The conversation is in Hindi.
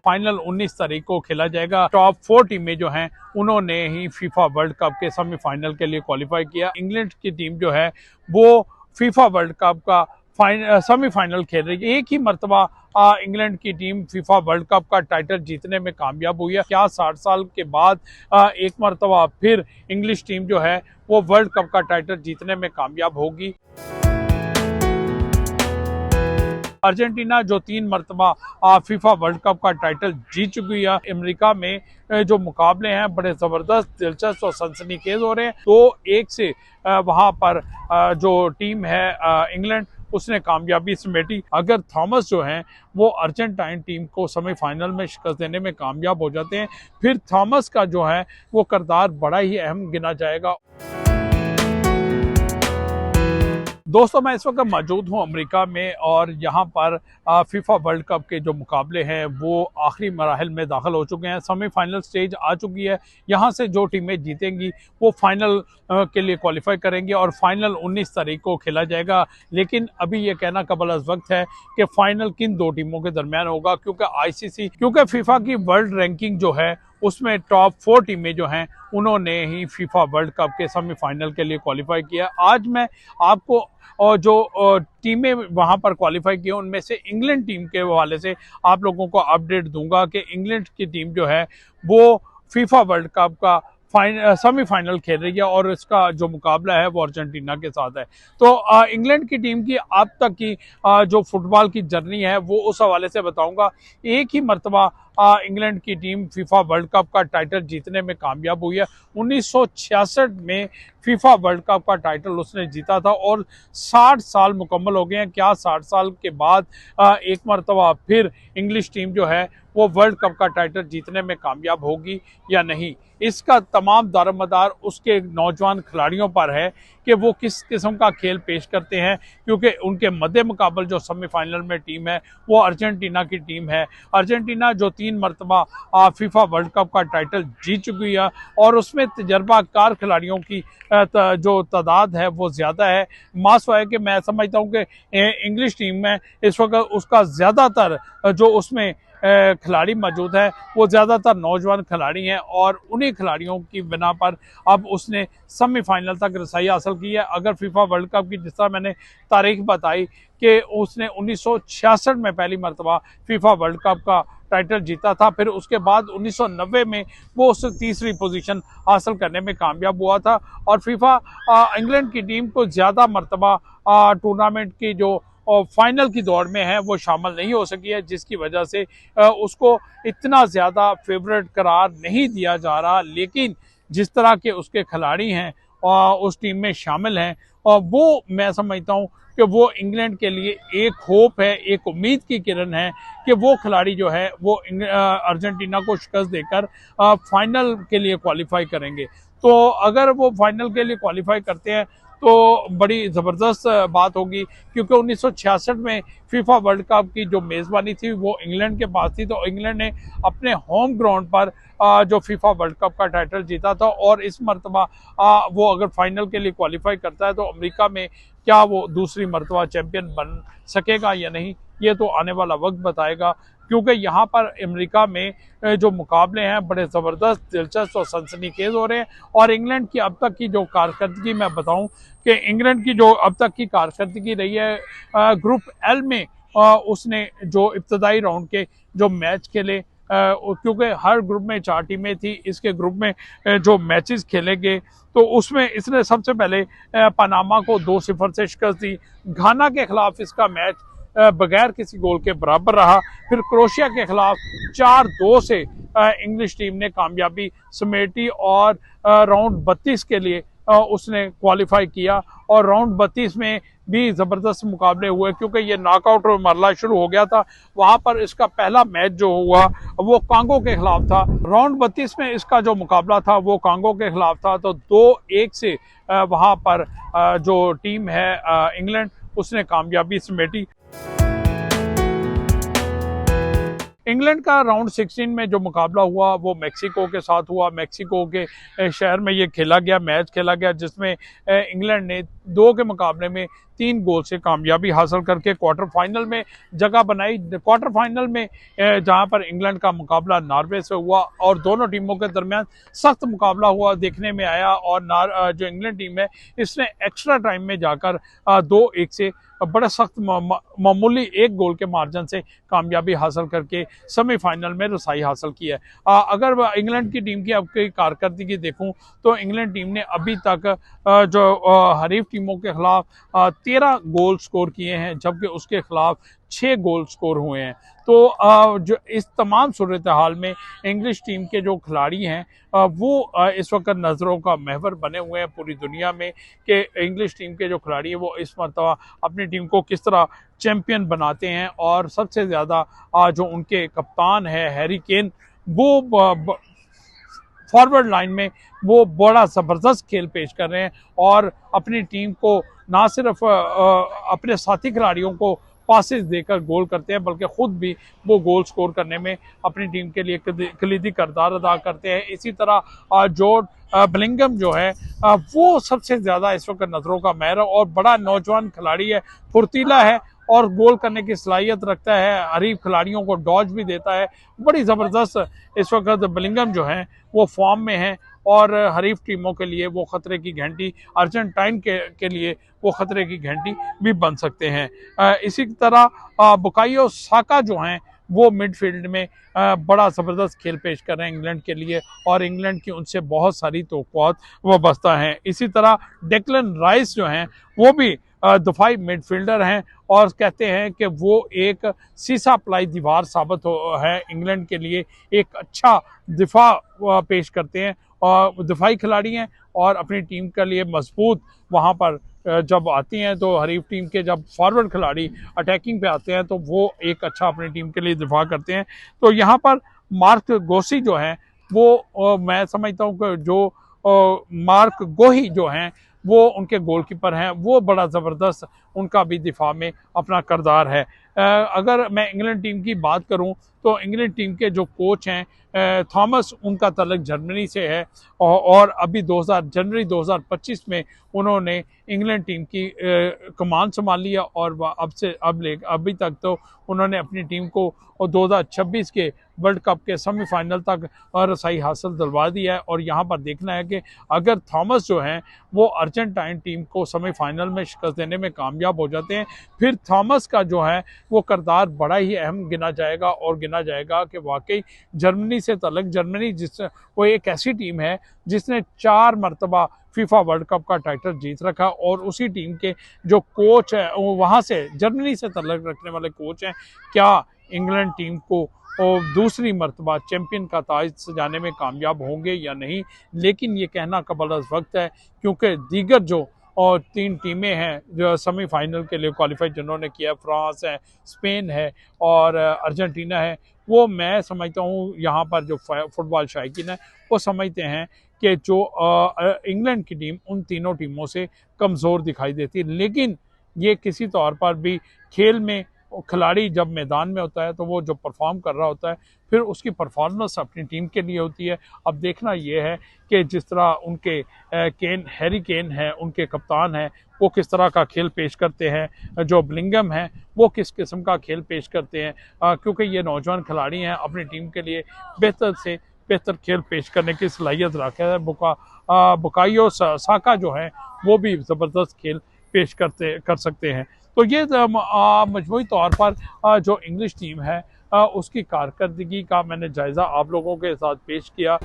फाइनल 19 तारीख को खेला जाएगा। टॉप 4 टीमें जो हैं उन्होंने ही फीफा वर्ल्ड कप के सेमीफाइनल के लिए क्वालिफाई किया। इंग्लैंड की टीम जो है वो फीफा वर्ल्ड कप का सेमीफाइनल खेल रही है। एक ही मरतबा इंग्लैंड की टीम फीफा वर्ल्ड कप का टाइटल जीतने में कामयाब हुई है। क्या 60 साल के बाद एक मरतबा फिर इंग्लिश टीम जो है वो वर्ल्ड कप का टाइटल जीतने में कामयाब होगी। अर्जेंटीना जो 3 मरतबा फीफा वर्ल्ड कप का टाइटल जीत चुकी है। अमेरिका में जो मुकाबले हैं बड़े ज़बरदस्त, दिलचस्प और सनसनीखेज हो रहे हैं। 2-1 से वहां पर जो टीम है इंग्लैंड उसने कामयाबी समेटी। अगर थॉमस जो हैं वो अर्जेंटाइन टीम को सेमीफाइनल में शिकस्त देने में कामयाब हो जाते हैं, फिर थॉमस का जो है वो किरदार बड़ा ही अहम गिना जाएगा। दोस्तों, मैं इस वक्त मौजूद हूँ अमेरिका में और यहाँ पर फीफा वर्ल्ड कप के जो मुकाबले हैं वो आखिरी मराहल में दाखिल हो चुके हैं। सेमीफाइनल स्टेज आ चुकी है। यहाँ से जो टीमें जीतेंगी वो फाइनल के लिए क्वालिफाई करेंगी और फाइनल 19 तारीख को खेला जाएगा। लेकिन अभी ये कहना कबल अज़ वक्त है कि फाइनल किन 2 टीमों के दरमियान होगा, क्योंकि फीफा की वर्ल्ड रैंकिंग जो है उसमें टॉप 4 टीमें जो हैं उन्होंने ही फीफा वर्ल्ड कप के सेमीफाइनल के लिए क्वालिफाई किया। आज मैं आपको और जो टीमें वहां पर क्वालिफाई की उनमें से इंग्लैंड टीम के हवाले से आप लोगों को अपडेट दूंगा कि इंग्लैंड की टीम जो है वो फीफा वर्ल्ड कप का सेमीफाइनल खेल रही है और इसका जो मुकाबला है वो अर्जेंटीना के साथ है। तो इंग्लैंड की टीम की अब तक की जो फुटबॉल की जर्नी है वो उस हवाले से बताऊंगा। एक ही मरतबा इंग्लैंड की टीम फीफा वर्ल्ड कप का टाइटल जीतने में कामयाब हुई है। 1966 में फीफा वर्ल्ड कप का टाइटल उसने जीता था और 60 साल मुकम्मल हो गए हैं। क्या 60 साल के बाद एक मरतबा फिर इंग्लिश टीम जो है वो वर्ल्ड कप का टाइटल जीतने में कामयाब होगी या नहीं, इसका तमाम दारोमदार उसके नौजवान खिलाड़ियों पर है कि वो किस किस्म का खेल पेश करते हैं। क्योंकि उनके मद्दे मुकाबल जो सेमीफाइनल में टीम है वो अर्जेंटीना की टीम है। अर्जेंटीना जो 3 मरतबा फीफा वर्ल्ड कप का टाइटल जीत चुकी है और उसमें तजर्बाकार खिलाड़ियों की जो तादाद है वो ज़्यादा है। मासवा है कि मैं समझता हूँ कि इंग्लिश टीम में इस वक्त उसका ज़्यादातर जो उसमें खिलाड़ी मौजूद है वो ज़्यादातर नौजवान खिलाड़ी हैं और उन्हीं खिलाड़ियों की बिना पर अब उसने सेमीफाइनल तक रसाई हासिल की है। अगर फीफा वर्ल्ड कप की जिस तरह मैंने तारीख बताई कि उसने 1966 में पहली मरतबा फीफा वर्ल्ड कप का टाइटल जीता था, फिर उसके बाद 1990 में वो उस तीसरी पोजीशन हासिल करने में कामयाब हुआ था और फीफा इंग्लैंड की टीम को ज़्यादा मरतबा टूर्नामेंट की जो और फाइनल की दौड़ में है वो शामिल नहीं हो सकी है, जिसकी वजह से उसको इतना ज़्यादा फेवरेट करार नहीं दिया जा रहा। लेकिन जिस तरह के उसके खिलाड़ी हैं और उस टीम में शामिल हैं और वो मैं समझता हूँ कि वो इंग्लैंड के लिए एक होप है, एक उम्मीद की किरण है कि वो खिलाड़ी जो है वो अर्जेंटीना को शिकस्त देकर फाइनल के लिए क्वालिफाई करेंगे। तो अगर वो फाइनल के लिए क्वालिफाई करते हैं तो बड़ी ज़बरदस्त बात होगी, क्योंकि 1966 में फीफा वर्ल्ड कप की जो मेज़बानी थी वो इंग्लैंड के पास थी। तो इंग्लैंड ने अपने होम ग्राउंड पर जो फीफा वर्ल्ड कप का टाइटल जीता था और इस मरतबा वो अगर फाइनल के लिए क्वालिफाई करता है तो अमेरिका में क्या वो दूसरी मरतबा चैम्पियन बन सकेगा या नहीं, ये तो आने वाला वक्त बताएगा। क्योंकि यहाँ पर अमेरिका में जो मुकाबले हैं बड़े ज़बरदस्त, दिलचस्प और सनसनीखेज हो रहे हैं और इंग्लैंड की अब तक की जो कारकर्दगी मैं बताऊं कि इंग्लैंड की जो अब तक की कारकर्दगी रही है, ग्रुप एल में उसने जो इब्तदाई राउंड के जो मैच खेले, क्योंकि हर ग्रुप में 4 टीमें थी, इसके ग्रुप में जो मैचेस खेले गए तो उसमें इसने सबसे पहले पनामा को 2-0 से शिकस्त दी। घाना के खिलाफ इसका मैच बगैर किसी गोल के बराबर रहा। फिर क्रोशिया के खिलाफ 4-2 से इंग्लिश टीम ने कामयाबी समेटी और राउंड 32 के लिए उसने क्वालिफाई किया और राउंड 32 में भी ज़बरदस्त मुकाबले हुए, क्योंकि ये नॉकआउट मरला शुरू हो गया था। वहाँ पर इसका पहला मैच जो हुआ वो कांगो के खिलाफ था। राउंड 32 में इसका जो मुकाबला था वो कांगो के खिलाफ था। तो 2-1 से वहाँ पर जो टीम है इंग्लैंड उसने कामयाबी समेटी। इंग्लैंड का राउंड 16 में जो मुकाबला हुआ वो मेक्सिको के साथ हुआ। मेक्सिको के शहर में ये खेला गया, मैच खेला गया, जिसमें इंग्लैंड ने 2 के मुकाबले में 3 गोल से कामयाबी हासिल करके क्वार्टर फाइनल में जगह बनाई। क्वार्टर फाइनल में जहां पर इंग्लैंड का मुकाबला नॉर्वे से हुआ और दोनों टीमों के दरमियान सख्त मुकाबला हुआ देखने में आया, और जो इंग्लैंड टीम है इसने एक्स्ट्रा टाइम में जाकर 2-1 से बड़ा सख्त मामूली 1 गोल के मार्जिन से कामयाबी हासिल करके सेमीफाइनल में रसाई हासिल की है। अगर इंग्लैंड की टीम की अब की कारकर्दगी देखूं तो इंग्लैंड टीम ने अभी तक जो हरीफ टीमों के खिलाफ 13 गोल स्कोर किए हैं, जबकि उसके खिलाफ 6 गोल स्कोर हुए हैं। तो जो इस तमाम सूरत हाल में इंग्लिश टीम के जो खिलाड़ी हैं वो इस वक्त नज़रों का महवर बने हुए हैं पूरी दुनिया में कि इंग्लिश टीम के जो खिलाड़ी हैं वो इस मरतबा अपनी टीम को किस तरह चैम्पियन बनाते हैं। और सबसे ज़्यादा जो उनके कप्तान है हैरी केन, वो फॉरवर्ड लाइन में वो बड़ा ज़बरदस्त खेल पेश कर रहे हैं और अपनी टीम को ना सिर्फ अपने साथी खिलाड़ियों को पासेस देकर गोल करते हैं, बल्कि खुद भी वो गोल स्कोर करने में अपनी टीम के लिए कलीदी किरदार अदा करते हैं। इसी तरह जोड बिलिंगम जो है वो सबसे ज़्यादा इस वक्त नज़रों का महर और बड़ा नौजवान खिलाड़ी है, फुर्तीला है और गोल करने की सलाहियत रखता है, हरीफ खिलाड़ियों को डॉज भी देता है। बड़ी ज़बरदस्त इस वक्त बिलिंगम जो हैं वो फॉर्म में हैं और हरीफ टीमों के लिए वो ख़तरे की घंटी, अर्जेंटाइन के लिए वो ख़तरे की घंटी भी बन सकते हैं। इसी तरह बुकायो साका जो हैं वो मिडफील्ड में बड़ा ज़बरदस्त खेल पेश कर रहे हैं इंग्लैंड के लिए और इंग्लैंड की उनसे बहुत सारी तवक्कुआत वाबस्ता हैं। इसी तरह डेक्लन राइस जो हैं वो भी दफाई मिडफील्डर हैं और कहते हैं कि वो एक सीसा पलाई दीवार साबित है इंग्लैंड के लिए, एक अच्छा दिफा पेश करते हैं और दिफाई खिलाड़ी हैं और अपनी टीम के लिए मजबूत वहाँ पर जब आती हैं तो हरीफ टीम के जब फॉरवर्ड खिलाड़ी अटैकिंग पे आते हैं तो वो एक अच्छा अपनी टीम के लिए दिफा करते हैं। तो यहाँ पर मार्क गोसी जो हैं वो मैं समझता हूँ कि जो मार्क गोही जो हैं वो उनके गोलकीपर हैं, वो बड़ा ज़बरदस्त उनका भी दिफा में अपना किरदार है। अगर मैं इंग्लैंड टीम की बात करूं तो इंग्लैंड टीम के जो कोच हैं थॉमस, उनका ताल्लुक जर्मनी से है और अभी जनवरी 2025 में उन्होंने इंग्लैंड टीम की कमान संभाल लिया और अभी तक तो उन्होंने अपनी टीम को 2026 के वर्ल्ड कप के सेमीफाइनल तक रसाई हासिल दिलवा दी है। और यहाँ पर देखना है कि अगर थॉमस जो हैं वो अर्जेंटाइन टीम को सेमीफाइनल में शिकस्त देने में कामयाब हो जाते हैं, फिर थॉमस का जो है वो किरदार बड़ा ही अहम गिना जाएगा और गिना जाएगा कि वाकई जर्मनी से तलक, जर्मनी वो एक ऐसी टीम है जिसने 4 मरतबा फीफा वर्ल्ड कप का टाइटल जीत रखा और उसी टीम के जो कोच है वो वहाँ से जर्मनी से तल्लुक़ रखने वाले कोच हैं। क्या इंग्लैंड टीम को और दूसरी मरतबा चैम्पियन का ताज सजाने में कामयाब होंगे या नहीं, लेकिन ये कहना कबल वक्त है क्योंकि दीगर जो और 3 टीमें हैं जो सेमीफाइनल के लिए क्वालिफाई जिन्होंने किया, फ्रांस है, स्पेन है और अर्जेंटीना है, वो मैं समझता हूँ यहाँ पर जो फुटबॉल शायकीन है वो समझते हैं कि जो इंग्लैंड की टीम उन तीनों टीमों से कमज़ोर दिखाई देती है। लेकिन ये किसी तौर पर भी खेल में खिलाड़ी जब मैदान में होता है तो वो जो परफॉर्म कर रहा होता है फिर उसकी परफॉर्मेंस अपनी टीम के लिए होती है। अब देखना ये है कि जिस तरह उनके हैरी केन हैं, उनके कप्तान हैं, वो किस तरह का खेल पेश करते हैं, जो बिलिंगम हैं वो किस किस्म का खेल पेश करते हैं, क्योंकि ये नौजवान खिलाड़ी हैं, अपनी टीम के लिए बेहतर से बेहतर खेल पेश करने की सलाहियत रखते हैं। बुकायो साका जो है वो भी ज़बरदस्त खेल पेश कर सकते हैं। तो ये मजमूई तौर पर जो इंग्लिश टीम है उसकी कारकर्दगी का मैंने जायज़ा आप लोगों के साथ पेश किया।